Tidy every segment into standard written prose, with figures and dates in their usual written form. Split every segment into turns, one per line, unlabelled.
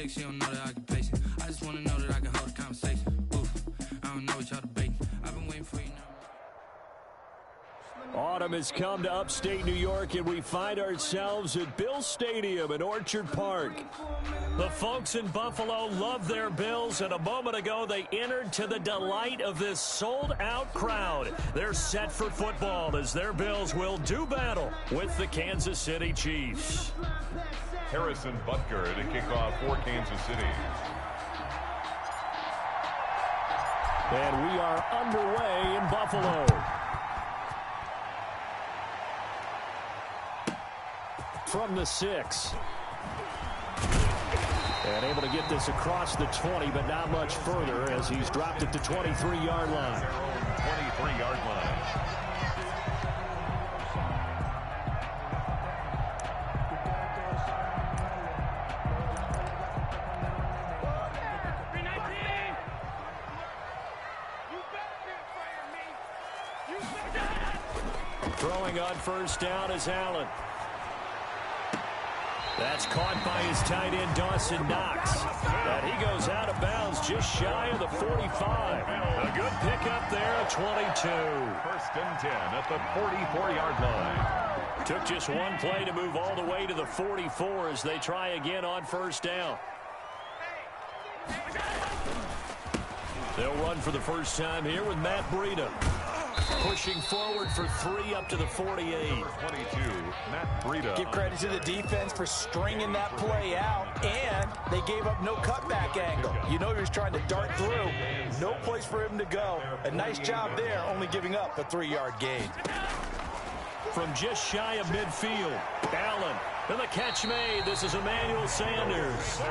chick, she don't know that I can pace it. I just want to know that I can hold a conversation. Oof, I don't know what y'all debating. I've been waiting for you now.
Autumn has come to upstate New York, and we find ourselves at Bill Stadium in Orchard Park. The folks in Buffalo love their Bills, and a moment ago they entered to the delight of this sold-out crowd. They're set for football as their Bills will do battle with the Kansas City Chiefs.
Harrison Butker to kick off for Kansas City.
And we are underway in Buffalo. From the 6. And able to get this across the 20, but not much further as he's dropped it to 23-yard line.
23-yard line.
Throwing on first down is Allen. That's caught by his tight end, Dawson Knox. And he goes out of bounds just shy of the 45. A good pickup there at 22.
First and 10 at the 44-yard line.
Took just one play to move all the way to the 44 as they try again on first down. They'll run for the first time here with Matt Breida. Pushing forward for 3 up to the 48.
22, Matt Breida.
Give credit to the defense for stringing that play out, and they gave up no cutback angle. You know he was trying to dart through. No place for him to go. A nice job there, only giving up a 3-yard gain.
From just shy of midfield, Allen. And the catch made. This is Emmanuel Sanders.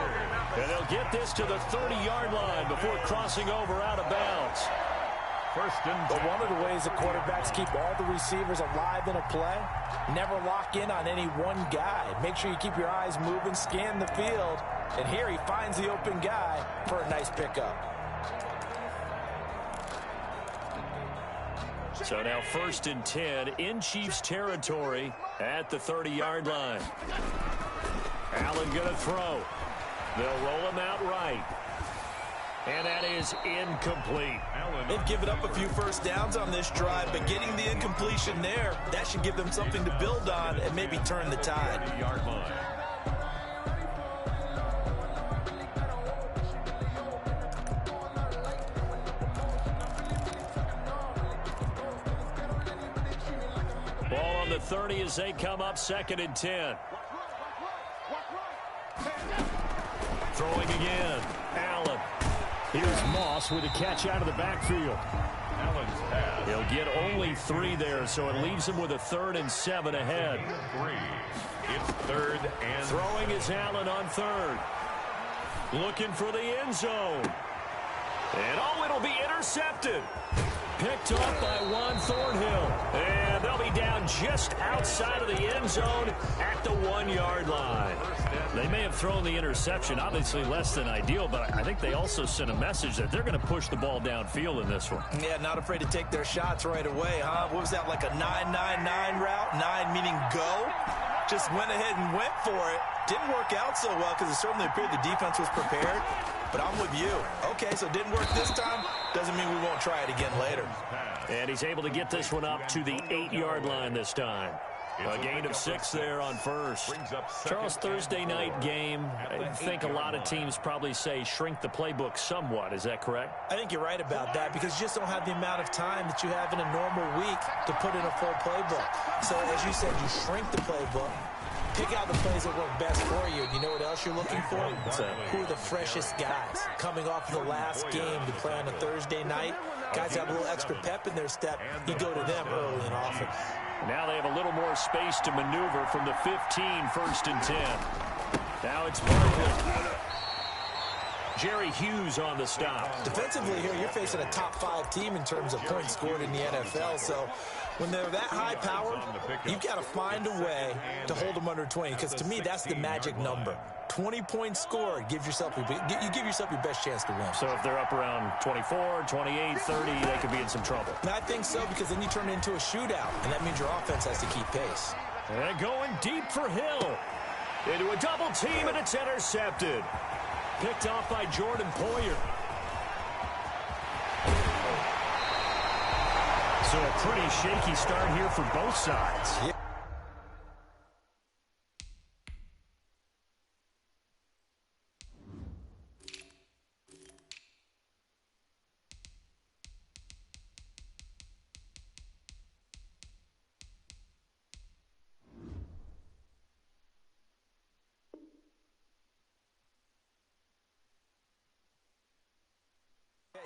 And they'll get this to the 30-yard line before crossing over out of bounds.
First and 10.
But one of the ways the quarterbacks keep all the receivers alive in a play, never lock in on any one guy. Make sure you keep your eyes moving, scan the field. And here he finds the open guy for a nice pickup.
So now first and 10 in Chiefs territory at the 30-yard line. Allen going to throw. They'll roll him out right. And that is incomplete.
They've given up a few first downs on this drive, but getting the incompletion there, that should give them something to build on and maybe turn the tide.
30-yard line.
Ball on the 30 as they come up second and 10. Throwing again. Allen. Here's Moss with a catch out of the backfield.
Allen's pass.
He'll get only 3 there, so it leaves him with a 3rd and 7 ahead.
3. It's 3rd and...
Throwing is Allen on 3rd. Looking for the end zone. And oh, it'll be intercepted. Picked up by Juan Thornhill. And they'll be down just outside of the end zone at the 1-yard line. They may have thrown the interception, obviously less than ideal, but I think they also sent a message that they're going to push the ball downfield in this one.
Yeah, not afraid to take their shots right away, huh? What was that, like a 9-9-9 route? 9 meaning go? Just went ahead and went for it. Didn't work out so well because it certainly appeared the defense was prepared. But I'm with you. Okay, so it didn't work this time. Doesn't mean we won't try it again later.
And he's able to get this one up to the 8-yard line this time. A gain of 6 there on first. Charles, Thursday night game, I think a lot of teams probably say shrink the playbook somewhat. Is that correct?
I think you're right about that because you just don't have the amount of time that you have in a normal week to put in a full playbook. So as you said, you shrink the playbook. Pick out the plays that work best for you. You know what else you're looking for? Who are the freshest guys coming off of the last game to play on a Thursday night? Guys have a little extra pep in their step. You go to them early and often.
Now they have a little more space to maneuver from the 15, first and 10. Now it's Barkley. Jerry Hughes on the stop.
Defensively here, you're facing a top 5 team in terms of points scored in the NFL. So when they're that high-powered, you've got to find a way to hold them under 20. Because to me, that's the magic number. 20 points scored gives yourself you give yourself your best chance to win.
So if they're up around 24, 28, 30, they could be in some trouble.
And I think so because then you turn it into a shootout, and that means your offense has to keep pace.
And going deep for Hill. Into a double team, and it's intercepted. picked off by Jordan Poyer. So a pretty shaky start here for both sides.
Yeah.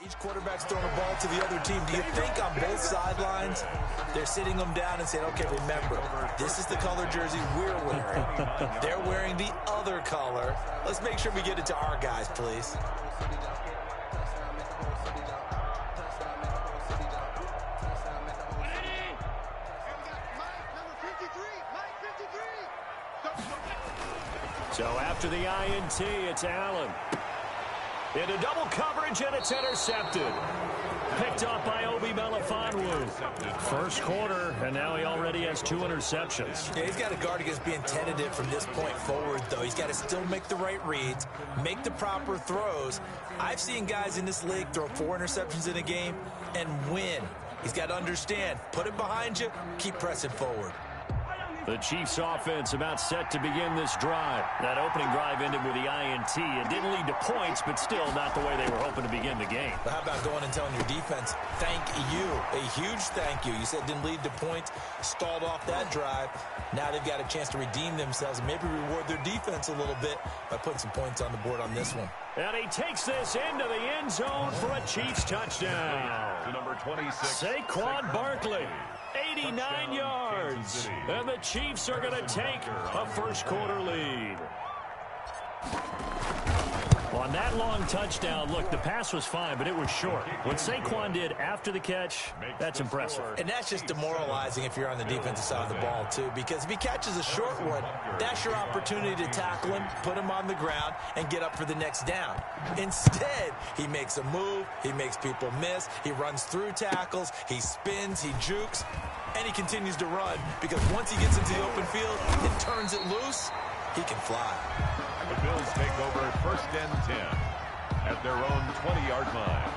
Each quarterback's throwing a ball to the other team. Do you think on both sidelines they're sitting them down and saying, okay, remember, this is the color jersey we're wearing. They're wearing the other color. Let's make sure we get it to our guys, please.
So after the INT, it's Allen. Into double coverage, and it's intercepted. Picked up by Obi Melifonwu. First quarter, and now he already has 2 interceptions.
Yeah, he's got to guard against being tentative from this point forward, though. He's got to still make the right reads, make the proper throws. I've seen guys in this league throw 4 interceptions in a game and win. He's got to understand, put it behind you, keep pressing forward.
The Chiefs offense about set to begin this drive. That opening drive ended with the INT. It didn't lead to points, but still not the way they were hoping to begin the game.
But how about going and telling your defense, thank you, a huge thank you. You said didn't lead to points, stalled off that drive. Now they've got a chance to redeem themselves and maybe reward their defense a little bit by putting some points on the board on this one.
And he takes this into the end zone for a Chiefs touchdown.
To number 26.
Saquon Barkley. 89 yards. And the Chiefs are going to take a first quarter lead. On that long touchdown, look, the pass was fine, but it was short. What Saquon did after the catch, that's impressive.
And that's just demoralizing if you're on the defensive side of the ball, too, because if he catches a short one, that's your opportunity to tackle him, put him on the ground, and get up for the next down. Instead, he makes a move, he makes people miss, he runs through tackles, he spins, he jukes, and he continues to run, because once he gets into the open field and turns it loose, he can fly.
The Bills take over first and 10 at their own 20-yard line.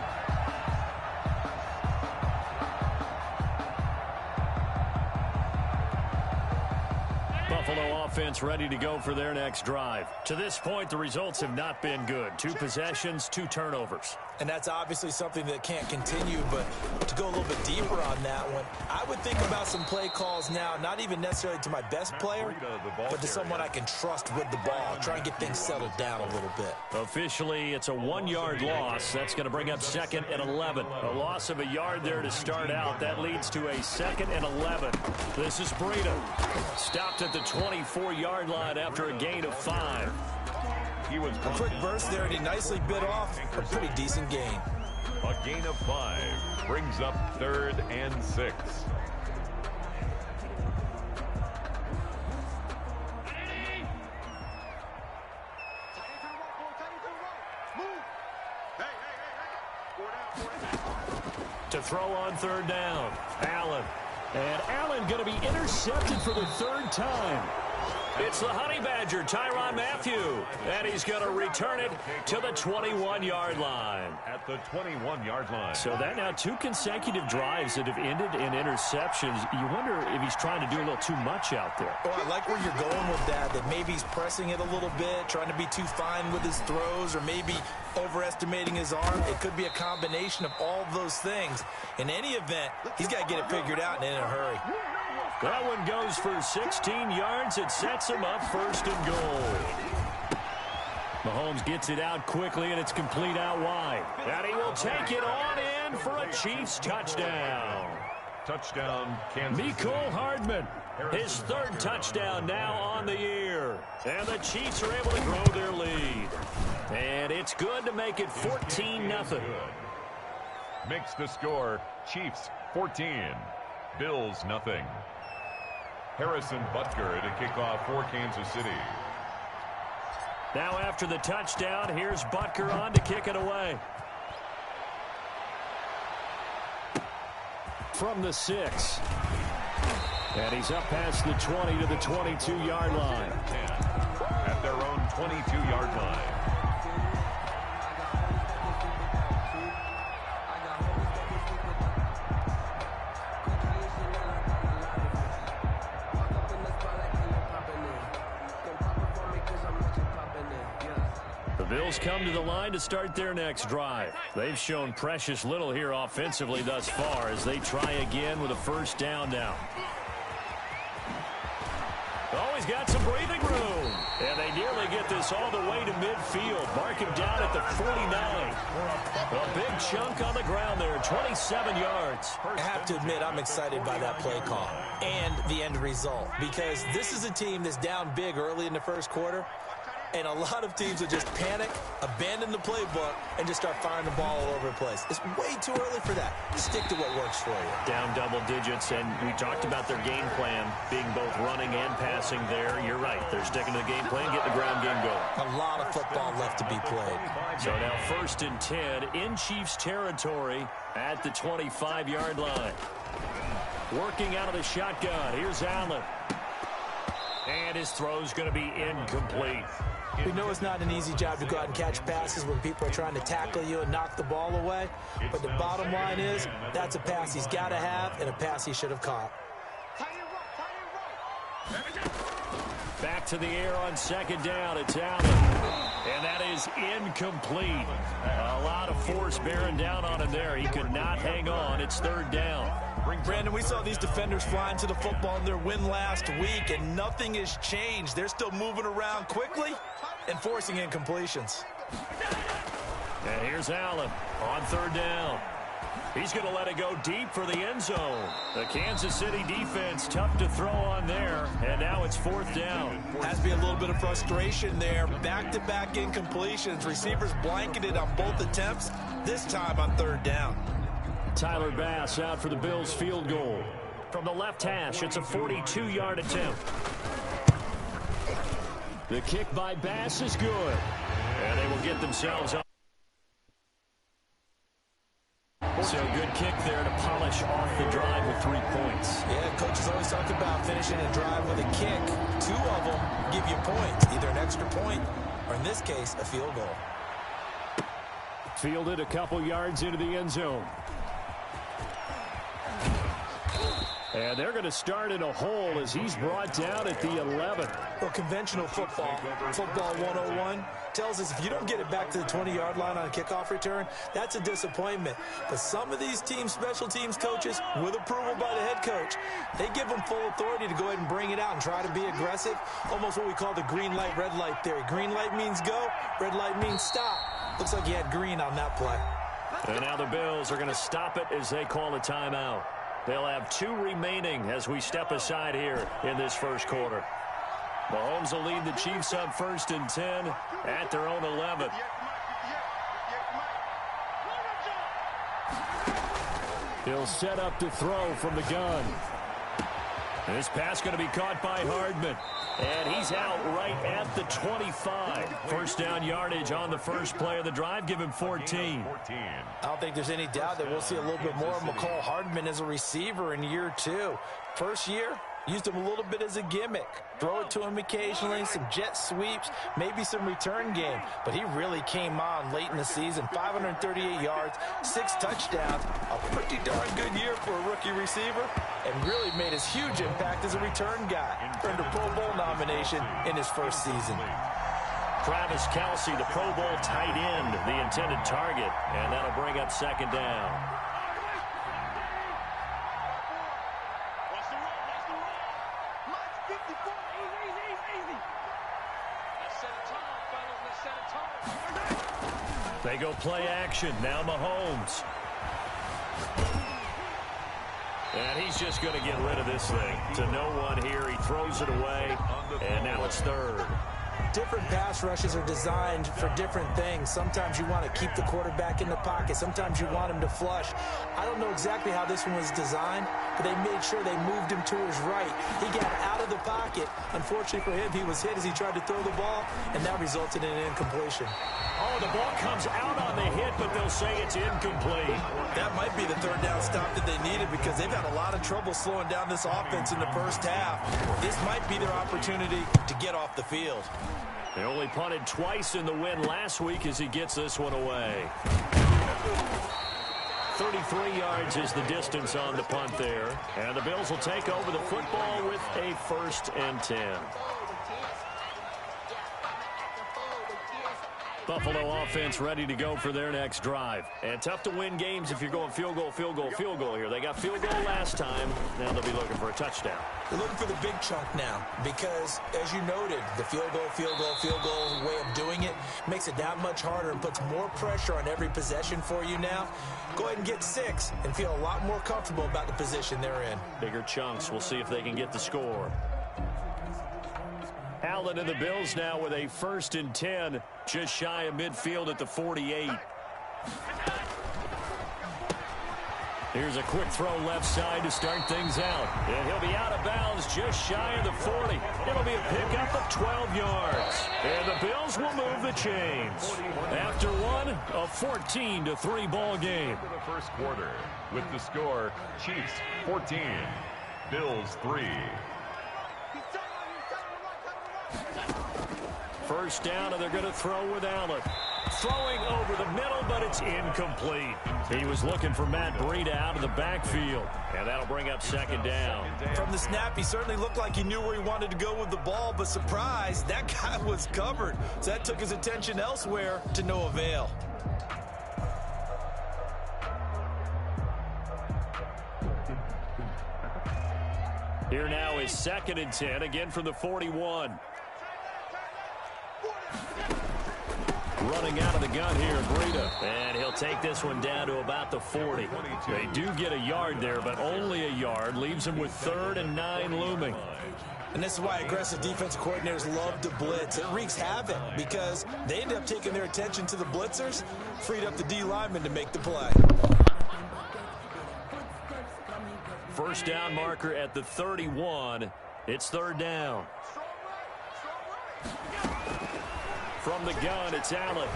Buffalo offense ready to go for their next drive. To this point, the results have not been good. 2 possessions, 2 turnovers.
And that's obviously something that can't continue, but to go a little bit deeper on that one, I would think about some play calls now, not even necessarily to my best player, but to someone I can trust with the ball. Try and get things settled down a little bit.
Officially, it's a 1-yard loss. That's going to bring up 2nd and 11. A loss of a yard there to start out. That leads to a 2nd and 11. This is Breida. Stopped at the 24-yard line after a gain of 5.
He was
a quick burst there, and he nicely bit off a pretty decent gain.
A gain of 5 brings up 3rd and 6.
To throw on 3rd down, Allen. And Allen going to be intercepted for the 3rd time. It's the Honey Badger, Tyrann Mathieu, and he's going to return it to the 21-yard line.
At the 21-yard line.
So that now 2 consecutive drives that have ended in interceptions. You wonder if he's trying to do a little too much out there.
Well, I like where you're going with that maybe he's pressing it a little bit, trying to be too fine with his throws, or maybe overestimating his arm. It could be a combination of all of those things. In any event, he's got to get it figured out and in a hurry.
That one goes for 16 yards. It sets him up 1st and goal. Mahomes gets it out quickly, and it's complete out wide. And he will take it on in for a Chiefs touchdown.
Touchdown, Kansas City.
Mecole Hardman, his 3rd touchdown now on the year. And the Chiefs are able to grow their lead. And it's good to make it 14-0.
Makes the score Chiefs 14, Bills nothing. Harrison Butker to kick off for Kansas City.
Now after the touchdown, here's Butker on to kick it away. From the 6. And he's up past the 20 to the 22-yard line.
At their own 22-yard line.
Bills come to the line to start their next drive. They've shown precious little here offensively thus far as they try again with a first down now. Oh, he's got some breathing room. And they nearly get this all the way to midfield. Mark him down at the 49. A big chunk on the ground there, 27 yards.
I have to admit, I'm excited by that play call and the end result, because this is a team that's down big early in the first quarter, and a lot of teams will just panic, abandon the playbook, and just start firing the ball all over the place. It's way too early for that. Stick to what works for you.
Down double digits, and we talked about their game plan being both running and passing there. You're right. They're sticking to the game plan, getting the ground game going.
A lot of football left to be played.
So now 1st and 10 in Chiefs territory at the 25-yard line. Working out of the shotgun. Here's Allen. And his throw's going to be incomplete.
We know it's not an easy job to go out and catch passes when people are trying to tackle you and knock the ball away. But the bottom line is, that's a pass he's got to have and a pass he should have caught.
Back to the air on 2nd down. It's Allen. And that is incomplete. A lot of force bearing down on him there. He could not hang on. It's 3rd down.
Brandon, we saw these defenders flying to the football in their win last week, and nothing has changed. They're still moving around quickly and forcing incompletions.
And here's Allen on 3rd down. He's going to let it go deep for the end zone. The Kansas City defense tough to throw on there, and now it's 4th down.
Has to be a little bit of frustration there. Back-to-back incompletions. Receivers blanketed on both attempts, this time on 3rd down.
Tyler Bass out for the Bills field goal. From the left hash, it's a 42-yard attempt. The kick by Bass is good. And they will get themselves up. So good kick there to polish off the drive with 3 points.
Yeah, coaches always talk about finishing a drive with a kick. 2 of them give you points, either an extra point or, in this case, a field goal.
Fielded a couple yards into the end zone. And they're going to start in a hole as he's brought down at the 11.
Well, conventional football 101, tells us if you don't get it back to the 20-yard line on a kickoff return, that's a disappointment. But some of these teams, special teams coaches, with approval by the head coach, they give them full authority to go ahead and bring it out and try to be aggressive, almost what we call the green light, red light theory. Green light means go, red light means stop. Looks like he had green on that play.
And now the Bills are going to stop it as they call a timeout. They'll have 2 remaining as we step aside here in this first quarter. Mahomes will lead the Chiefs up 1st and 10 at their own 11. He'll set up to throw from the gun. This pass going to be caught by Hardman. And he's out right at the 25. First down yardage on the first play of the drive. Give him 14.
I don't think there's any doubt that we'll see a little bit more of McCall Hardman as a receiver in year 2. First year, used him a little bit as a gimmick. Throw it to him occasionally, some jet sweeps, maybe some return game. But he really came on late in the season. 538 yards, 6 touchdowns. A pretty darn good year for a rookie receiver. And really made his huge impact as a return guy. Earned a Pro Bowl nomination in his first season.
Travis Kelce, the Pro Bowl tight end, the intended target. And that'll bring up 2nd down. They go play action. Now Mahomes. And he's just going to get rid of this thing. To no one here. He throws it away. And now it's 3rd.
Different pass rushes are designed for different things. Sometimes you want to keep the quarterback in the pocket. Sometimes you want him to flush. I don't know exactly how this one was designed, but they made sure they moved him to his right. He got out of the pocket. Unfortunately for him, he was hit as he tried to throw the ball, and that resulted in an incompletion.
Oh, the ball comes out on the hit, but they'll say it's incomplete.
That might be the 3rd down stop that they needed because they've had a lot of trouble slowing down this offense in the first half. This might be their opportunity to get off the field.
They only punted twice in the win last week as he gets this one away. 33 yards is the distance on the punt there. And the Bills will take over the football with a 1st and 10. Buffalo offense ready to go for their next drive. And tough to win games if you're going field goal, field goal, field goal here. They got field goal last time. Now they'll be looking for a touchdown.
They're looking for the big chunk now because, as you noted, the field goal way of doing it makes it that much harder and puts more pressure on every possession for you now. Go ahead and get 6 and feel a lot more comfortable about the position they're in.
Bigger chunks. We'll see if they can get the score. Allen and the Bills now with a 1st and 10, just shy of midfield at the 48. Here's a quick throw left side to start things out. And he'll be out of bounds just shy of the 40. It'll be a pickup of 12 yards. And the Bills will move the chains. After one, a 14-3 ball game.
For the first quarter, with the score, Chiefs 14, Bills 3.
First down, and they're going to throw with Allen. Throwing over the middle, but it's incomplete. He was looking for Matt Breida out of the backfield, and that'll bring up 2nd down.
From the snap, he certainly looked like he knew where he wanted to go with the ball, but surprise, that guy was covered. So that took his attention elsewhere to no avail.
Here now is 2nd and 10, again from the 41. Running out of the gun here, Breida. And he'll take this one down to about the 40. They do get a yard there, but only a yard. Leaves him with 3rd and 9 looming.
And this is why aggressive defensive coordinators love to blitz. It wreaks havoc because they end up taking their attention to the blitzers, freed up the D lineman to make the play.
First down marker at the 31. It's 3rd down. From the gun, it's Allen.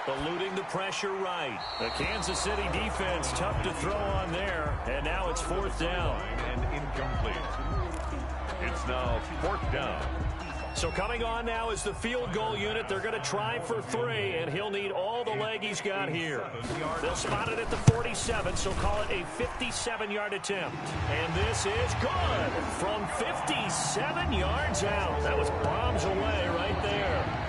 Eluding the pressure right. The Kansas City defense tough to throw on there. And now it's 4th down.
And incomplete. It's now 4th down.
So coming on now is the field goal unit. They're going to try for 3, and he'll need all the leg he's got here. They'll spot it at the 47, so call it a 57-yard attempt. And this is good from 57 yards out. That was bombs away right there.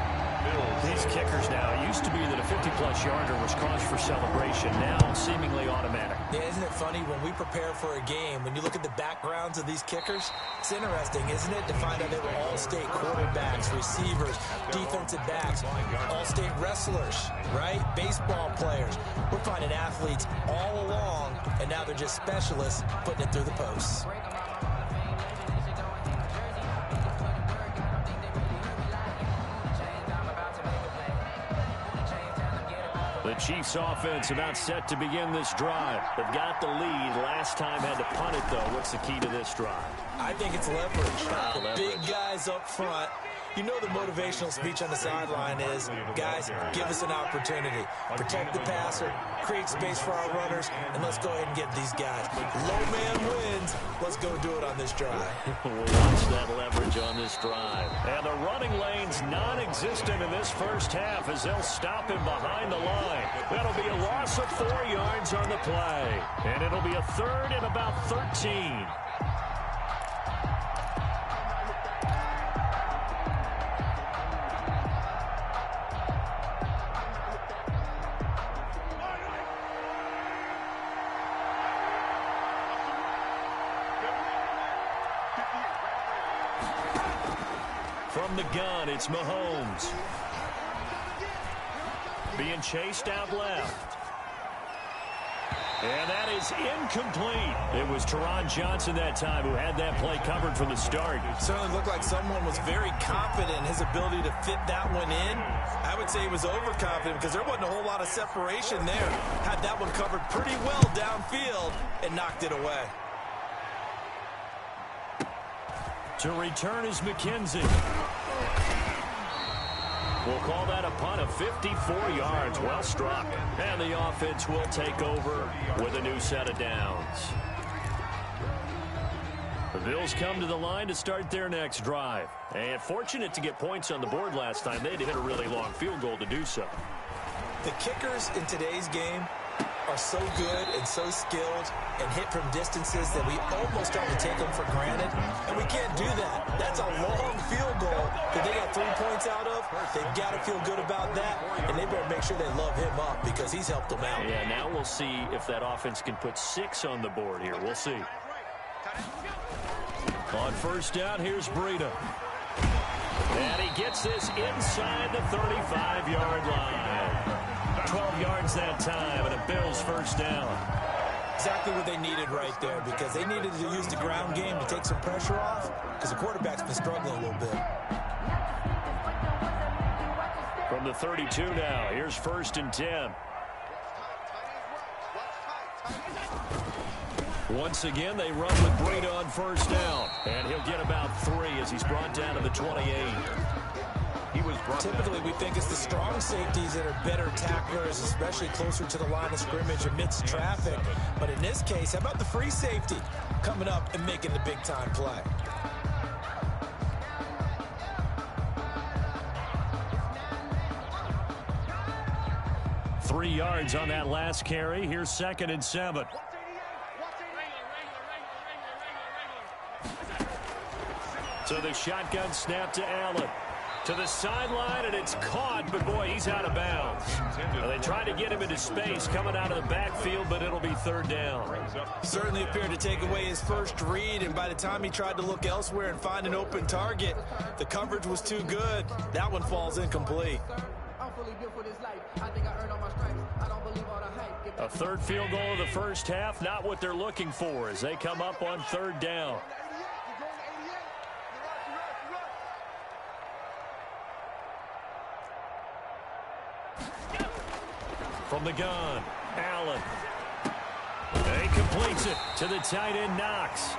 These kickers now, it used to be that a 50-plus yarder was cause for celebration. Now seemingly automatic.
Yeah, isn't it funny when we prepare for a game, when you look at the backgrounds of these kickers, it's interesting, isn't it, to find out they were all-state quarterbacks, receivers, defensive backs, all-state wrestlers, right? Baseball players. We're finding athletes all along, and now they're just specialists putting it through the posts.
The Chiefs offense about set to begin this drive. They've got the lead. Last time had to punt it, though. What's the key to this drive?
I think it's leverage. Big guys up front. You know the motivational speech on the sideline is, guys, give us an opportunity. Protect the passer, create space for our runners, and let's go ahead and get these guys. Low man wins. Let's go do it on this drive.
We'll watch that leverage on this drive. And the running lane's non-existent in this first half as they'll stop him behind the line. That'll be a loss of 4 yards on the play. And it'll be a 3rd and about 13. From the gun, it's Mahomes. Being chased out left. And that is incomplete. It was Teron Johnson that time who had that play covered from the start.
Certainly looked like someone was very confident in his ability to fit that one in. I would say he was overconfident because there wasn't a whole lot of separation there. Had that one covered pretty well downfield and knocked it away.
To return is McKenzie. We'll call that a punt of 54 yards. Well struck. And the offense will take over with a new set of downs. The Bills come to the line to start their next drive. And fortunate to get points on the board last time. They had to hit a really long field goal to do so.
The kickers in today's game are so good and so skilled and hit from distances that we almost start to take them for granted, and we can't do that. That's a long field goal that they got 3 points out of. They've got to feel good about that, and they better make sure they love him up because he's helped them out.
Yeah, now we'll see if that offense can put 6 on the board here. We'll see. On first down, here's Breida. And he gets this inside the 35-yard line. 12 yards that time, and a Bills first down.
Exactly what they needed right there, because they needed to use the ground game to take some pressure off, because the quarterback's been struggling a little bit.
From the 32 now, here's first and 10. Once again, they run with Breida on first down. And he'll get about 3 as he's brought down to the 28.
He was brought
Typically, we think it's the strong safeties that are better tacklers, especially closer to the line of scrimmage amidst traffic. But in this case, how about the free safety coming up and making the big-time play?
Three yards on that last carry. Here's second and 7. So the shotgun snap to Allen. To the sideline, and it's caught, but boy, he's out of bounds. Well, they tried to get him into space coming out of the backfield, but it'll be third down.
He certainly appeared to take away his first read, and by the time he tried to look elsewhere and find an open target, the coverage was too good. That one falls incomplete.
A third field goal of the first half, not what they're looking for as they come up on third down. From the gun, Allen. And he completes it to the tight end, Knox.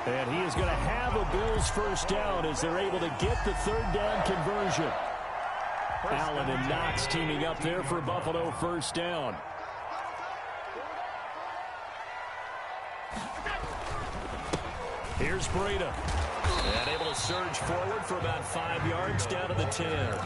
And he is going to have a Bills first down as they're able to get the third down conversion. Allen and Knox teaming up there for Buffalo first down. Here's Breida. And able to surge forward for about 5 yards down to the 10.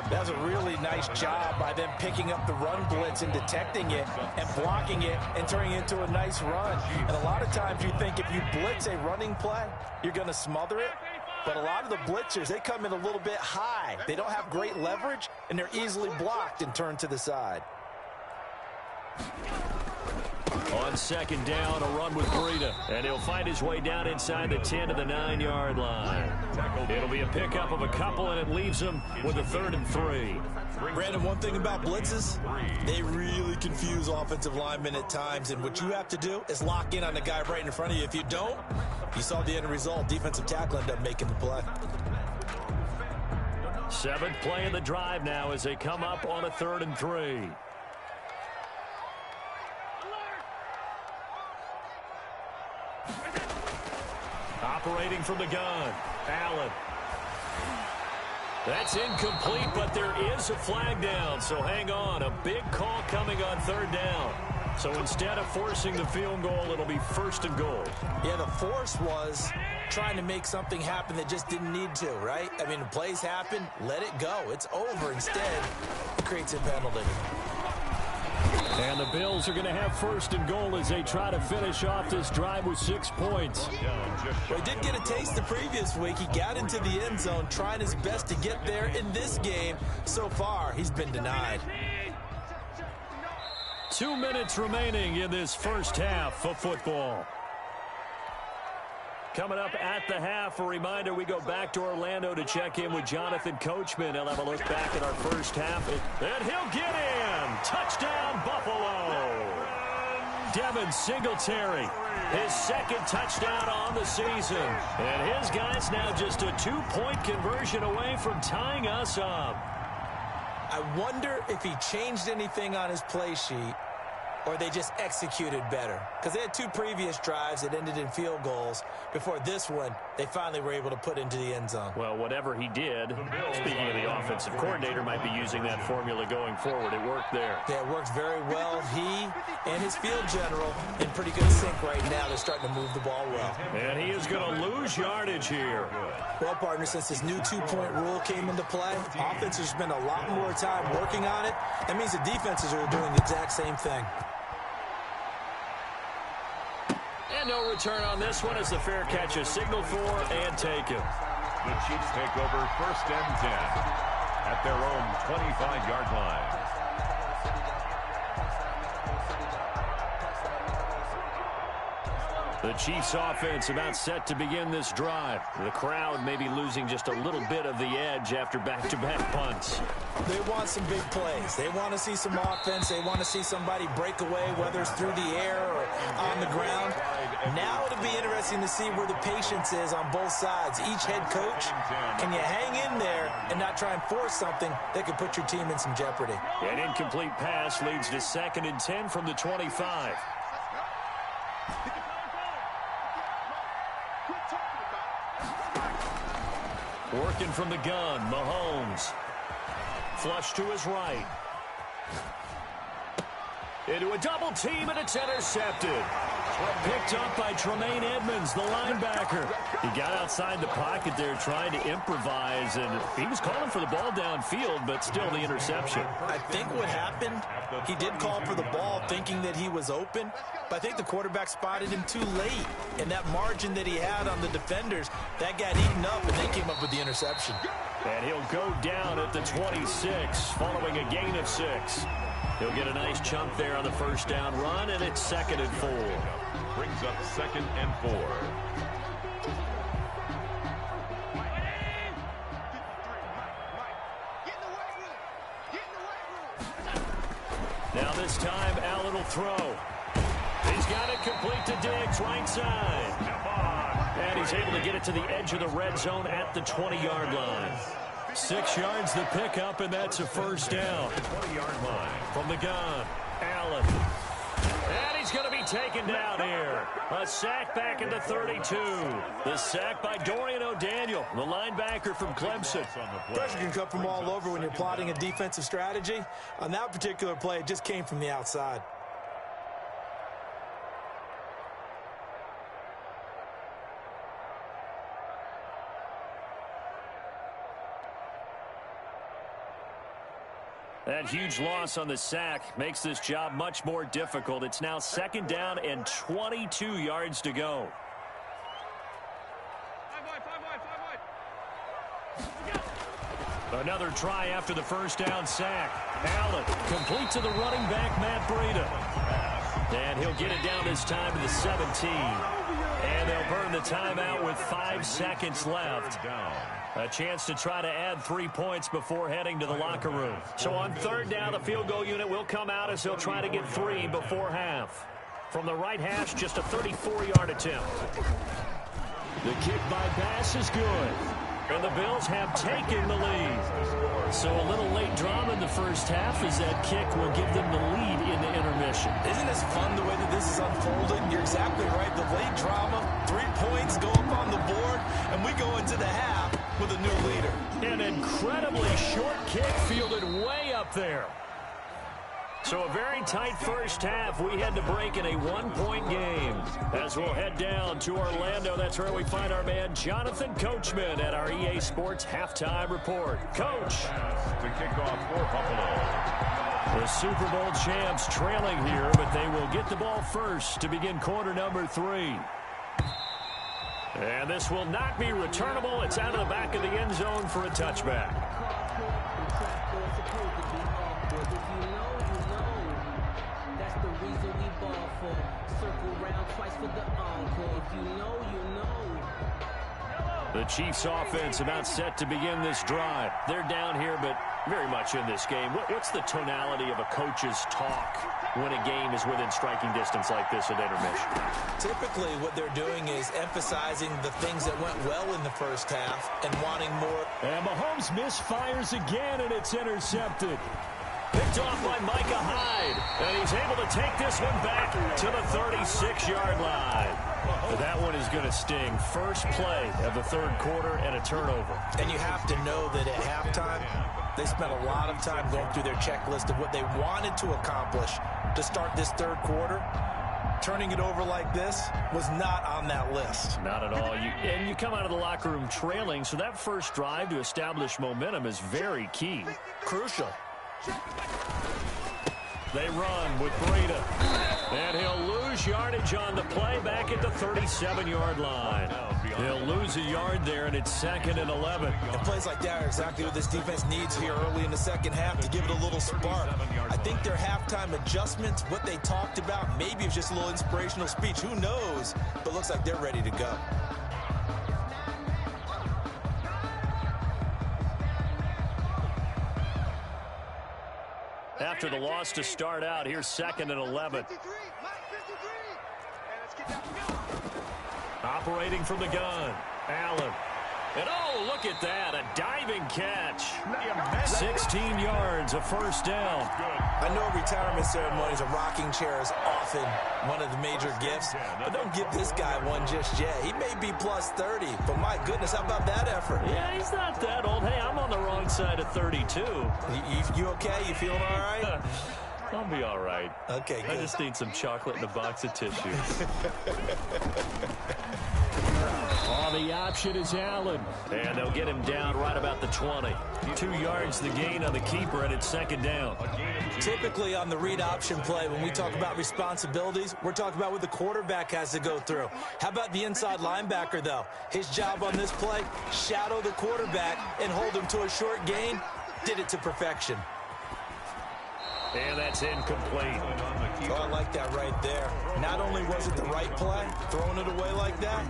That was a really nice job by them picking up the run blitz and detecting it and blocking it and turning it into a nice run. And a lot of times you think if you blitz a running play, you're going to smother it. But a lot of the blitzers, they come in a little bit high. They don't have great leverage, and they're easily blocked and turned to the side.
On second down, a run with Breida. And he'll find his way down inside the 10 to the 9-yard line. It'll be a pickup of a couple, and it leaves him with a 3rd and 3.
Brandon, one thing about blitzes, they really confuse offensive linemen at times. And what you have to do is lock in on the guy right in front of you. If you don't, you saw the end result. Defensive tackle ended up making the play.
7th play of the drive now as they come up on a 3rd and 3. Operating from the gun, Allen. That's incomplete, but there is a flag down, so hang on. A big call coming on third down. So instead of forcing the field goal, it'll be 1st and goal.
Yeah, the force was trying to make something happen that just didn't need to, right? I mean, the plays happen, let it go. It's over. Instead, it creates a penalty.
And the Bills are going to have 1st and goal as they try to finish off this drive with 6 points.
Well, he did get a taste the previous week. He got into the end zone, trying his best to get there in this game. So far, he's been denied.
2 minutes remaining in this first half of football. Coming up at the half, a reminder, we go back to Orlando to check in with Jonathan Coachman. He'll have a look back at our first half, and he'll get in. Touchdown, Buffalo. Devin Singletary, his 2nd touchdown on the season. And his guys now just a 2-point conversion away from tying us up.
I wonder if he changed anything on his play sheet or they just executed better. Because they had 2 previous drives that ended in field goals. Before this one, they finally were able to put into the end zone.
Well, whatever he did, speaking of the offensive coordinator, might be using that formula going forward. It worked there.
Yeah, it worked very well. He and his field general in pretty good sync right now. They're starting to move the ball well.
And he is going to lose yardage here.
Well, partner, since this new 2-point rule came into play, offenses spend a lot more time working on it. That means the defenses are doing the exact same thing.
And no return on this one as the fair catch is signaled for and taken.
The Chiefs take over 1st and 10 at their own 25-yard line.
The Chiefs offense about set to begin this drive. The crowd may be losing just a little bit of the edge after back-to-back punts.
They want some big plays. They want to see some offense. They want to see somebody break away, whether it's through the air or on the ground. Now it'll be interesting to see where the patience is on both sides. Each head coach, can you hang in there and not try and force something that could put your team in some jeopardy?
An incomplete pass leads to 2nd and 10 from the 25. Working from the gun, Mahomes. Flush to his right. Into a double team, and it's intercepted. Picked up by Tremaine Edmonds, the linebacker. He got outside the pocket there trying to improvise, and he was calling for the ball downfield, but still the interception.
I think what happened, he did call for the ball thinking that he was open, but I think the quarterback spotted him too late. And that margin that he had on the defenders, that got eaten up, and they came up with the interception.
And he'll go down at the 26 following a gain of 6. He'll get a nice chunk there on the first down run, and it's 2nd and 4.
Brings up 2nd and 4.
Now this time, Allen will throw. He's got it complete to Diggs, right side. And he's able to get it to the edge of the red zone at the 20-yard line. 6 yards the pickup, and that's a first down.
20-yard line.
From the gun, Allen. And he's going to be taken down here. A sack back into 32. The sack by Dorian O'Daniel, the linebacker from Clemson.
Pressure can come from all over when you're plotting a defensive strategy. On that particular play, it just came from the outside.
That huge loss on the sack makes this job much more difficult. It's now 2nd down and 22 yards to go. Another try after the first down sack. Allen complete to the running back, Matt Breida. And he'll get it down this time to the 17. And they'll burn the timeout with 5 seconds left. A chance to try to add 3 points before heading to the locker room. So on 3rd down, the field goal unit will come out as they'll try to get 3 before half. From the right hash, just a 34-yard attempt. The kick by Bass is good. And the Bills have taken the lead. So a little late drama in the first half as that kick will give them the lead in the intermission.
Isn't this fun the way that this is unfolding? You're exactly right. The late drama, 3 points go up on the board, and we go into the half with a new leader.
An incredibly short kick fielded way up there. So a very tight first half. We had to break in a 1-point game. As we'll head down to Orlando, that's where we find our man Jonathan Coachman at our EA Sports Halftime Report. Coach.
To kick off for Buffalo.
The Super Bowl champs trailing here, but they will get the ball first to begin quarter number 3. And this will not be returnable. It's out of the back of the end zone for a touchback. The Chiefs offense about set to begin this drive. They're down here, but very much in this game. What's the tonality of a coach's talk when a game is within striking distance like this at intermission?
Typically, what they're doing is emphasizing the things that went well in the first half and wanting more.
And Mahomes misfires again, and it's intercepted. Picked off by Micah Hyde. And he's able to take this one back to the 36-yard line. That one is going to sting. First play of the 3rd quarter and a turnover.
And you have to know that at halftime, they spent a lot of time going through their checklist of what they wanted to accomplish to start this 3rd quarter. Turning it over like this was not on that list.
Not at all. And you come out of the locker room trailing, so that first drive to establish momentum is very key.
Crucial.
They run with Breida. And he'll lose less yardage on the play, back at the 37-yard line. He'll lose a yard there, and it's 2nd and 11.
And plays like that are exactly what this defense needs here early in the second half to give it a little spark. I think their halftime adjustments, what they talked about, maybe it's just a little inspirational speech. Who knows? But looks like they're ready to go.
After the loss to start out, here's 2nd and 11. Operating from the gun, Allen. And oh, look at that, a diving catch. 16 yards, a first down.
I know retirement ceremonies, a rocking chair is often one of the major gifts, but don't give this guy one just yet. He may be plus 30, but my goodness, how about that effort?
Yeah, he's not that old. Hey, I'm on the wrong side of 32.
You okay? You feeling all right?
I'll be all right.
Okay, good.
I just need some chocolate and a box of tissue. The option is Allen. And they'll get him down right about the 20. 2 yards the gain on the keeper, and it's 2nd down.
Typically on the read option play, when we talk about responsibilities, we're talking about what the quarterback has to go through. How about the inside linebacker, though? His job on this play, shadow the quarterback and hold him to a short gain. Did it to perfection.
And that's incomplete.
Oh, I like that right there. Not only was it the right play, throwing it away like that,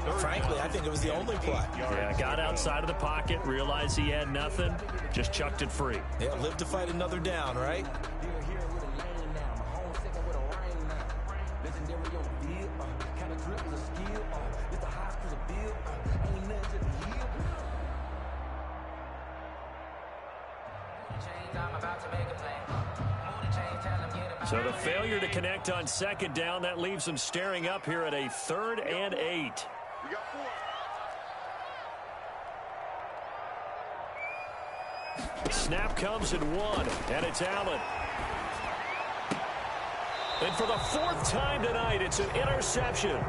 but frankly, I think it was the only play.
Yeah, got outside of the pocket, realized he had nothing, just chucked it free.
Yeah, live to fight another down, right?
So the failure to connect on 2nd down, that leaves them staring up here at a 3rd and 8. Snap comes at 1, and it's Allen. And for the 4th time tonight, it's an interception.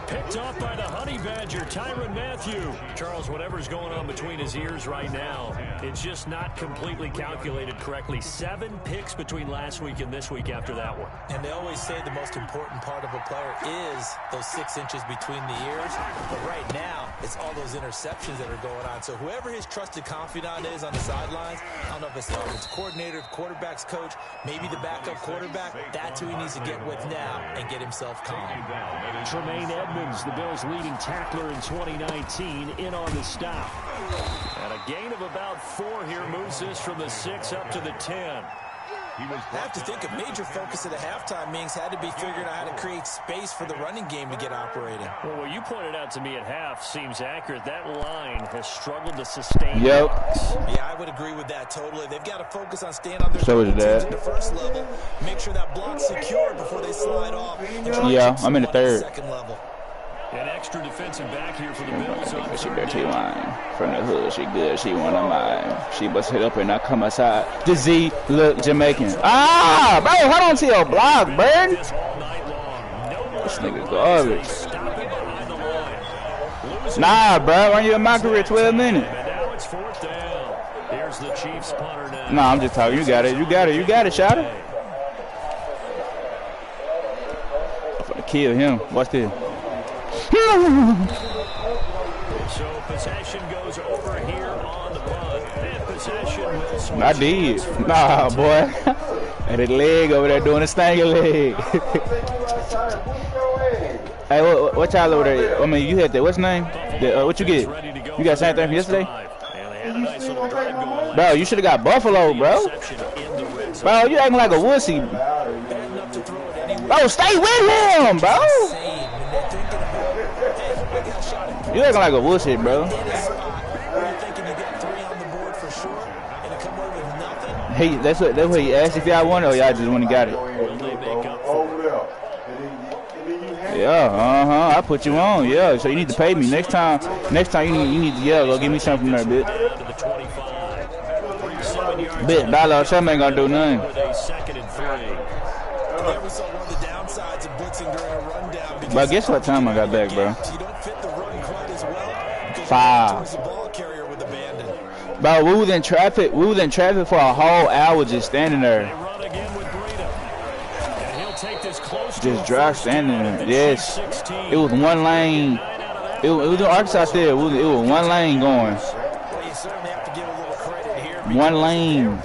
Picked off by the Honey Badger, Tyrann Mathieu. Charles, whatever's going on between his ears right now, it's just not completely calculated correctly. 7 picks between last week and this week after that one.
And they always say the most important part of a player is those 6 inches between the ears. But right now, it's all those interceptions that are going on. So whoever his trusted confidant is on the sidelines, I don't know if it's the offensive coordinator, the quarterback's coach, maybe the backup quarterback, that's who he needs to get with now and get himself calm.
Tremaine Edmonds, the Bills' leading tackler in 2019, in on the stop. And a gain of about 4 here moves this from the 6 up to the 10.
I have to think a major focus of the halftime meetings had to be figuring out how to create space for the running game to get operating.
Well, what you pointed out to me at half seems accurate. That line has struggled to sustain blocks.
Yeah, I would agree with that totally. They've got to focus on staying on their teams at the first level, make sure that block's secure before they slide off.
Yeah, I'm in the 3rd.
Second level.
An extra defensive back here for the Bills. On
she dirty line from the hood. She good. She one of mine. She bust it up and I come outside. The Z look Jamaican. Ah, bro, hold on to your block, bird. This nigga garbage. Nah, bro, run your my career 12 minutes.
And now it's 4th down. Here's the Chiefs punter now.
Nah, I'm just talking. You got it. You got it. You got it, shot it. I'm gonna kill him. Watch this.
So possession goes over here on the punt. And possession.
I did. Nah, boy. And the leg over there doing the stanky leg. Hey, what y'all over there? I mean, you had that. What's the name? What you get? You got the same thing from yesterday? Bro, you should have got Buffalo, bro. Bro, you acting like a wussy. Bro, stay with him, bro. You acting like a wussy, bro. Hey, that's what he asked if y'all won or y'all just when he got it. Yeah, I put you on. Yeah, so you need to pay me next time. Next time you need to go give me something there, bitch. Bitch, dollar something ain't gonna do nothing. But guess what time I got back, bro? 5. Bro, we was in traffic. We was in traffic for a whole hour just standing there. just dry standing there. Yes. It was one lane. It was in Arkansas there. It was one lane going. One lane.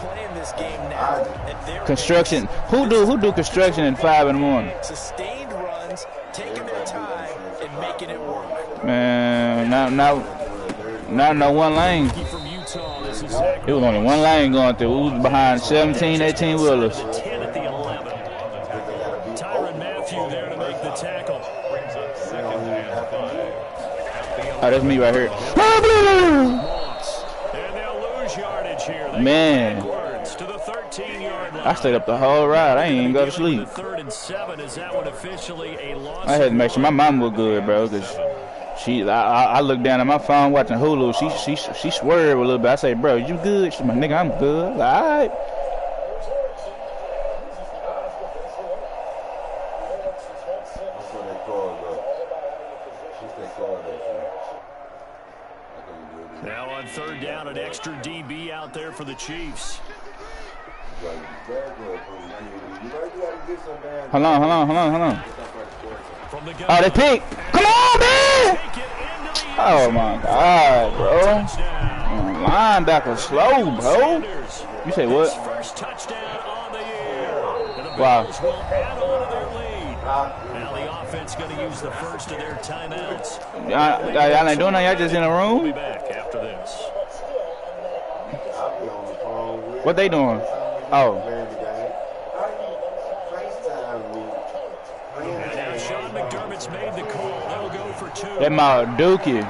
Construction. Who do construction at 5 in the morning?
Sustained runs, taking their time and making it work.
Man, not no one lane. It was only one lane going through. It was behind 17, 18 wheelers. Oh, that's me right here. Man, I stayed up the whole ride. I ain't even go to sleep. I had to make sure my mom was good, bro, because I looked down at my phone watching Hulu. She swerved a little bit. I say, bro, you good? She's like, nigga, I'm good. Like, all right.
Now on third down, an extra DB out there for the Chiefs.
Hold on. Oh, they pick. Come on, man! Oh, my God, bro. Linebacker slow, bro. You say what? Wow.
Now the offense going to use the first of their timeouts.
Y'all ain't doing nothing. Y'all just in the room?
We'll be back after this.
What they doing? Oh.
And Sean McDermott's made the call. They'll go for 2.
That mile dookie.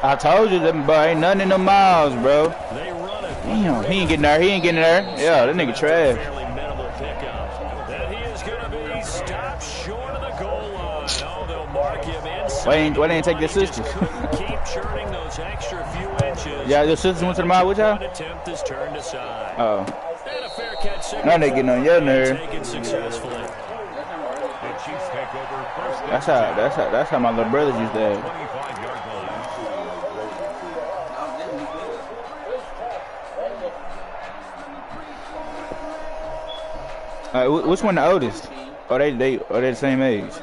I told you that, bro. Ain't nothing in the miles, bro.
They run it.
Damn, he ain't getting there. Yeah, that nigga trash.
Fairly minimal pickup. And he is going to be stopped short of the goal line. Oh, they'll mark him inside.
Why they ain't take the assistants?
Keep churning those extra few inches.
Yeah, the assistants went to the mile with y'all?
Attempt is turned aside.
Oh.
And a fair catch.
Now they getting on your nerve.
Taken successfully.
That's how my little brothers used to act.
25-yard line.
Which one the oldest? Are they the same age?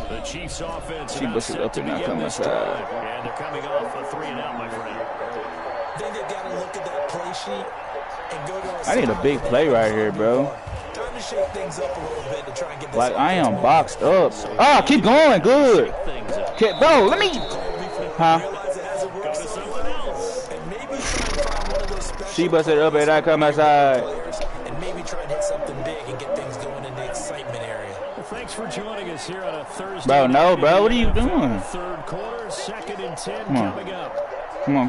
The Chiefs offense
She busted up and not come outside.
And they're coming off a 3-and-out, my friend.
Then they've got to look at that play sheet and go to
I need a big play right here, bro.
Time to shake things up a little bit to try and get this.
Like, I am boxed up. Oh, keep going. Good. Bro, let me. Huh? She busted up and I come outside.
And maybe try and hit something big and get things going in the excitement area.
Well, thanks for joining us here on a Thursday.
Bro, no, bro. What are you doing?
Third quarter, 2nd and 10 coming up.
Come on.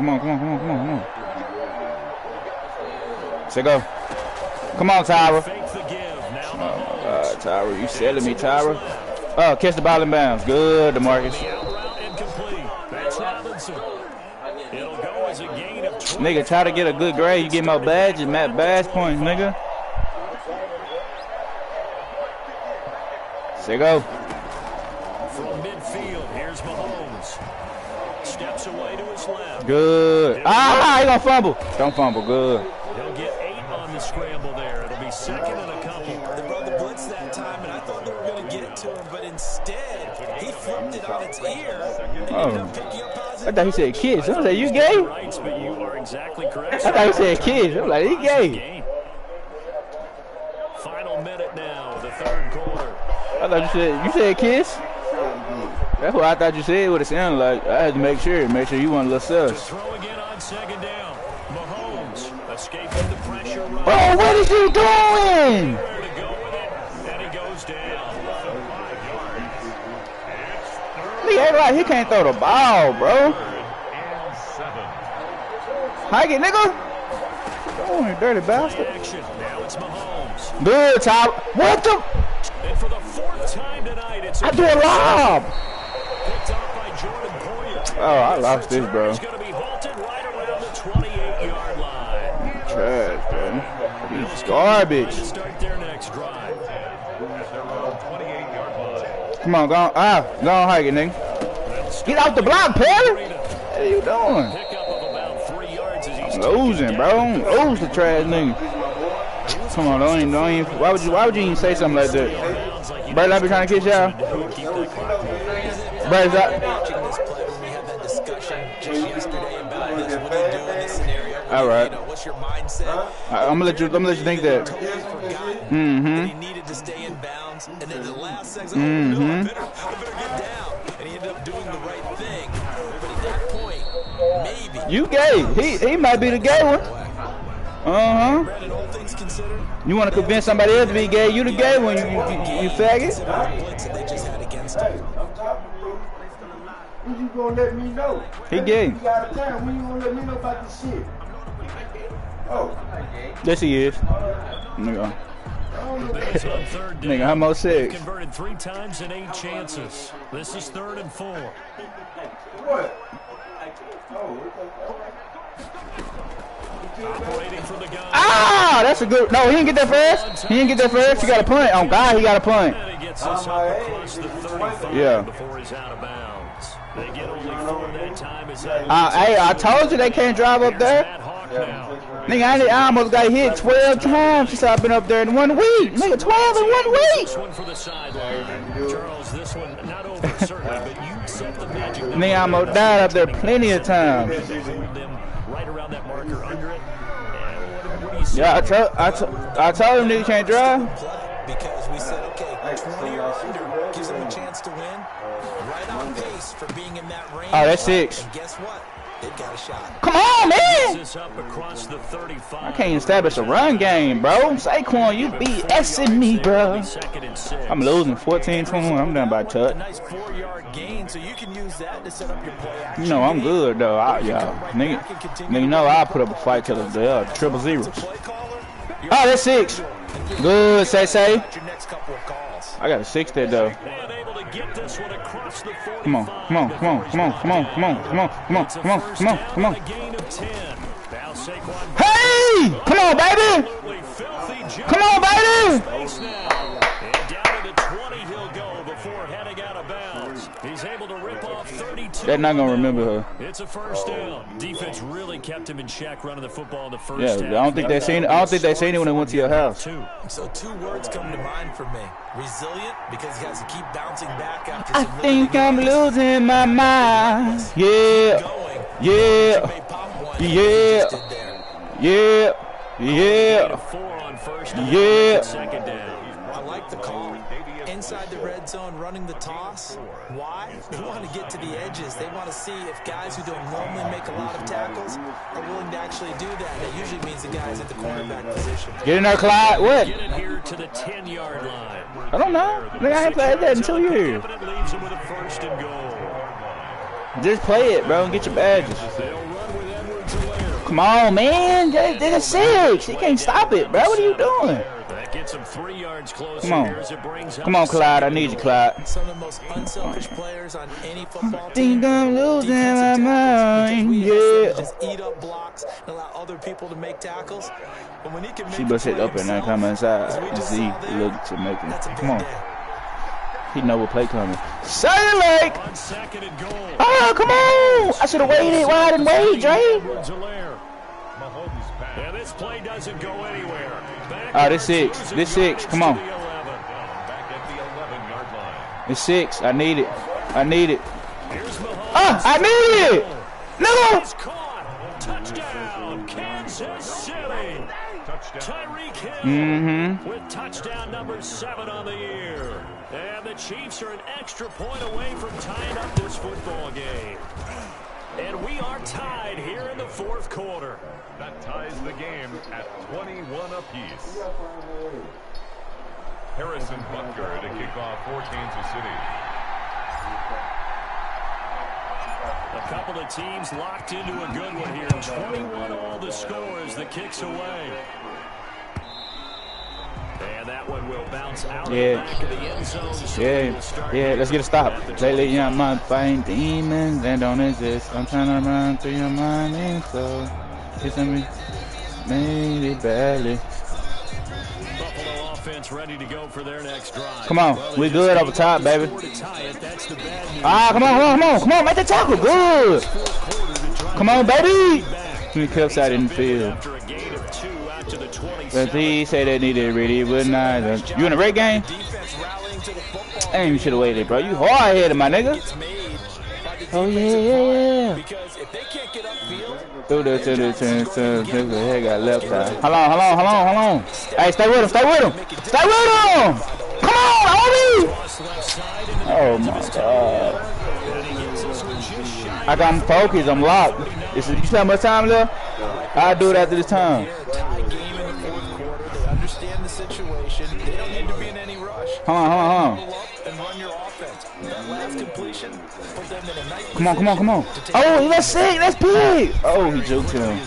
Say go. Come on, Tyra.
Fake the give. Now
Oh, my God, Tyra. You selling me, Tyra. Oh, catch the ball in bounds. Good, DeMarcus.
the out route incomplete. That's Robinson. It'll go as a gain of 20.
Nigga, try to get a good grade. You get more badges, badge points, nigga. Say go.
From midfield, here's Mahomes. Steps away to his left.
Good. Ah, he gonna fumble. Don't fumble. Good.
He'll get 8 on the scramble there. It'll be 2nd and a couple.
They brought the blitz that time, and I thought they were going to get it to him, but instead, he flipped it on its ear and ended up picking up positive.
I thought he said kids. I was like, you gay?
Rights, but you are exactly correct.
I thought he said kids. I was like, he gay.
Final minute now, the third quarter.
I thought you said kids. That's what I thought you said. What it sounded like. I had to make sure you want a little sus.
Throw again on 2nd down. Mahomes escaping the pressure.
Bro, what is he doing?
Where to go with it, and he goes down.
He act like he can't throw the ball, bro. Hike it, nigga. Oh, you dirty bastard.
Action. Now it's Mahomes.
Good, Tyler. What the?
And for the 4th time tonight, it's
I do a lob.
picked off by Jordan Poyer.
Oh, I lost this, bro.
He's going to be halted right around the 28-yard line.
Trash, bro. He's garbage.
To start their next drive.
Come on, go on. Go on, hike it, nigga. Get out the block, Perry. What are you doing?
Pickup of about 3 yards as he's
losing, bro. Lose the trash nigga. Come on, don't even. Why would you even say something like that? Brad, I be trying to kiss y'all. Brad,
Watching this play when we had that discussion just yesterday about this, what do you do in this scenario?
All right.
What's your mindset?
I'm gonna let you think that.
Totally forgotten that he needed to stay in bounds, and then the last second, no, I better get down, and he ended up doing the right thing. But at that point, maybe
You gay. He might be the gay one.
Brandon, all things considered,
You want to convince somebody else to be gay? You the gay one. You faggot.
the blitz that they just had against him.
When you gonna let me know?
He gay.
You out of town. When you gonna let me know about this shit? Oh.
Yes, he is. Nigga.
Bills on third down.
Nigga, how much
They've
six?
converted 3 times in 8 chances. This is 3rd and 4.
What?
Operating for the gun.
Ah, that's a good. No, he didn't get that first. He didn't get that first. He got a punt. Oh God, he got a punt.
And he gets this up across the 35
Yeah.
before he's out of bounds. They get only 4 that time. Is that
Hey, I told you they can't drive up there.
Matt Hawk now.
Nigga, I almost got hit 12 times since I've been up there in 1 week. Nigga, 12 in 1 week.
This one for the sideline. Charles, this one not over certainly, but you set the magic number.
Nigga, I almost died up there plenty of times.
Hold them right around that marker under it. And what do you see?
Yeah, I told him nigga can't drive.
Because we said, okay, 20 or under gives them a chance to win. Right on pace for being in that range.
Oh, that's 6.
And guess what? They've got a shot.
Come on, man.
This up across the 35.
I can't establish a run game, bro. Saquon, you BSing me, bro.
Second and 6.
I'm losing 14-21. I'm done by
A
touch.
nice 4-yard gain, so you can use that to set up your play action.
You know I'm good though. Nigga, know I'll put up a fight till the triple zeros.
Play caller, you're
Oh, that's 6. Good, say.
at your next couple of calls.
I got a 6 there though.
And able to get this one across the 45.
Come on.
It's a first down and a gain of 10. Now Saquon
Hey! Come on, baby!
absolutely filthy job.
Come on, baby!
Space now. And down to the 20 he'll go before heading out of bounds. He's able to rip off 32.
They're not gonna remember her.
It's a first down. Defense really kept him in check running the football in the first
Yeah,
half.
I don't think they seen it. I don't think they seen it when they went to your house.
So 2 words come to mind for me. Resilient, because he has to keep bouncing back after
I
some really
think
big
I'm
hits.
losing my mind. Yeah,
Going.
yeah,
May pop one.
yeah,
Just did there.
yeah, yeah,
4 on first down.
yeah.
Second down.
I like the call. Inside the red zone, running the toss. Why? They want to get to the edges. They want to see if guys who don't normally make a lot of tackles are willing to actually do that. That usually means the guys at the cornerback position.
Get in there, Clyde. What?
Get it here to the 10-yard line.
I don't know. Nigga, I ain't played that in 2 years.
And it leaves him with a first and goal.
Just play it, bro, and get your badges.
They'll run with Edwards-Helaire.
Come on, man. They're 6. He can't stop it, bro. What are you doing?
That gets him 3 yards closer.
Come on.
Here as it brings up
Come on, Clyde. I need you, Clyde.
Some of the most unselfish players on any football
Think
team.
I'm losing my
Defensive tackles,
mind.
because we ask them
Yeah.
to just eat up blocks and allow other people to make tackles. But when he can make
She
a
must hit
play
up and then
himself,
come inside
as we
and
just
see
saw there,
look to make him.
that's a big
Come on.
day.
He know what play coming. Silver Lake!
on second and goal.
Oh, come on! I should have waited. Why I didn't wait, Dre?
Edwards-Helaire. And this play doesn't go anywhere.
Oh, this 6. This 6. Come on.
Back at the 11-yard line.
It's 6. I need it. I need it.
Here's Mahomes.
Ah, I need it! No!
It's caught. Touchdown, Kansas City. Tyreek Hill with touchdown number 7 on the year. And the Chiefs are an extra point away from tying up this football game. And we are tied here in the 4th quarter.
That ties the game at 21 apiece. Harrison Butker to kick off for Kansas City.
A couple of teams locked into a good one here. 21 all the score as the kick's away. And that one will bounce out of the
Yeah.
back of the end zone. So
Yeah,
we'll start
yeah, let's get a stop. Lately, young man fighting demons that don't exist. I'm trying to run through your mind and soul. Kissing me, maybe badly.
Buffalo offense ready to go for their next drive.
Come on,
Well,
we
they
good
just
over top,
gave up the
baby.
score to tie it. That's the bad news.
Ah, come on, make the tackle. Good.
Fourth quarter to try
Come
to
on,
get
baby.
back.
He kept side in the field. But he said they needed really would not. You in a red game? Damn, you should have waited, bro. You hard headed, my nigga. Oh yeah. Through the head got left side. Hold on. Hey, stay with him. Stay with him. Come on, homie. Oh my god. I got him focused. I'm locked. You see how much time left? I'll do it after this time. Hold on. Come on. Oh, that's sick. That's big. Oh, he juked him.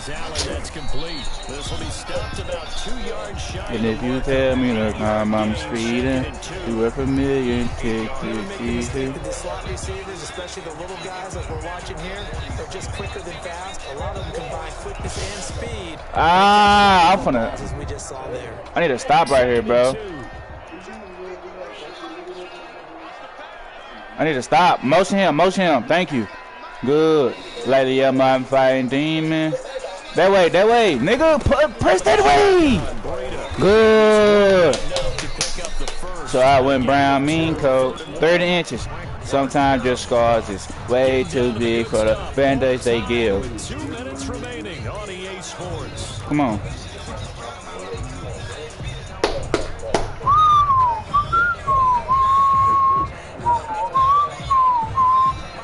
And if you tell me look, I'm speeding, you are familiar.
The slot receivers, especially the little guys like we're watching here, are just quicker than fast. A lot of them combine quickness and speed.
I'm finna.
We just saw there.
I need to stop right here, bro. I need to stop. Motion him. Thank you. Good. Lady, I'm fighting demon. That way. Nigga, press that way. Good. So I went brown, mean coat, 30 inches. Sometimes just scars is way too big for the band-aids they give.
2 minutes remaining on EA Sports.
Come on.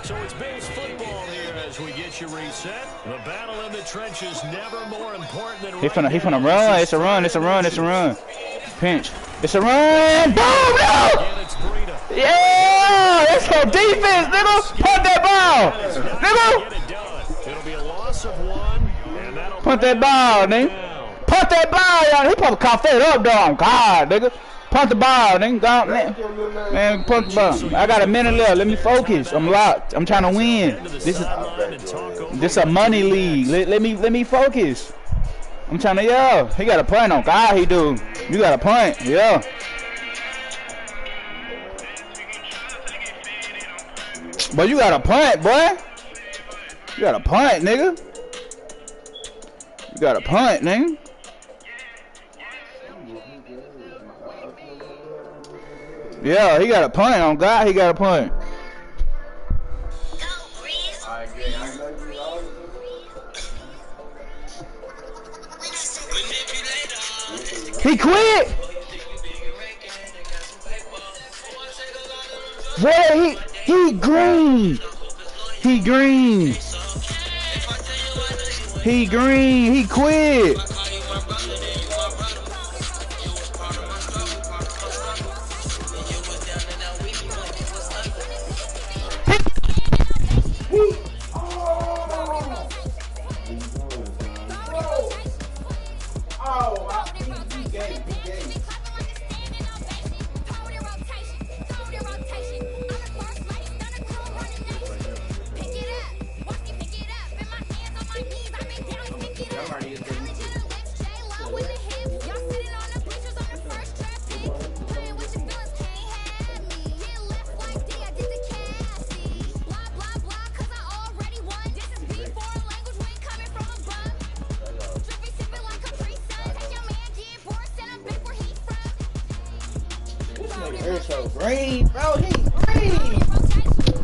So it's Bills football here as we get you reset. The battle in the trenches never more important than
He finna run. It's a run. Pinch. It's a run. Boom! No! Yeah! That's your defense, nigga. Punt that ball, nigga.
It'll be a loss of 1, and that'll
punt that ball, nigga. Punt that ball, y'all. He probably caught that up, dog. God, nigga. Punt the ball, nigga. Go, man, punt the ball. I got a minute left. Let me focus. I'm locked. I'm trying to win. This is a money league. Let me focus. I'm trying to yell. He got a punt on. God, he do. You got a punt. Yeah. But you got a punt, boy. You got a punt, nigga. Yeah, he got a punt on God. He got a punt. He quit. Boy, he green. He quit.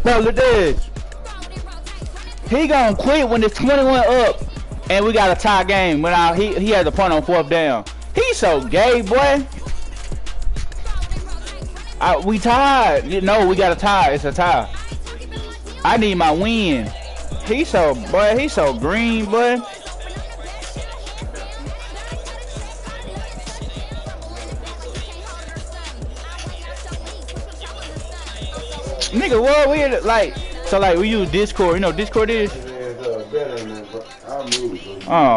Bro, look this. He gonna quit when it's 21 up and we got a tie game. When he had the punt on 4th down. He's so gay, boy. We tied. No, we got a tie. It's a tie. I need my win. He's so green, boy. Nigga, what we like? So like we use Discord. You know what Discord is? Oh.